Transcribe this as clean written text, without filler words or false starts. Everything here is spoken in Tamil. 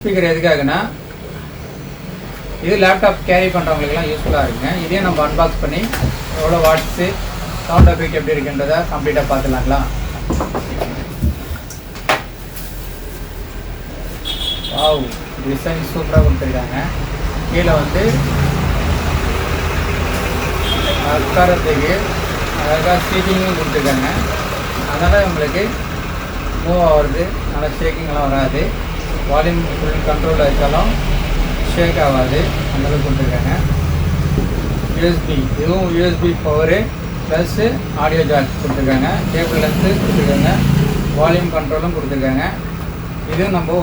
ஸ்பீக்கர் எதுக்காகனா இது லேப்டாப் கேரி பண்ணுறவங்களுக்குலாம் யூஸ்ஃபுல்லாக இருக்குங்க. இதே நம்ம அன்பாக்ஸ் பண்ணி எவ்வளோ வாட்ஸு சவுண்ட் எஃபெக்ட் எப்படி இருக்குன்றதை கம்ப்ளீட்டாக பார்த்துலாங்களா. வாவ், டிசைன் சூப்பராக கொடுத்துருக்காங்க. கீழே வந்து உட்காரத்துக்கு அழகாக சீட்டிங்கும் கொடுத்துருக்காங்க. அதனால் உங்களுக்கு மூவ் ஆகிறது, நல்லா ஷேக்கிங்லாம் வராது. வால்யூம் ஃபுல் கண்ட்ரோலில் வச்சாலும் ஷேக் ஆகாது, அந்தளவுக்கு கொடுத்துருக்காங்க. யூஎஸ்பி, இதுவும் USB power plus audio jack கொடுத்துருக்காங்க. கேபிள் லென்த்து கொடுத்துருக்காங்க. வால்யூம் கண்ட்ரோலும் கொடுத்துருக்காங்க. இது நம்ம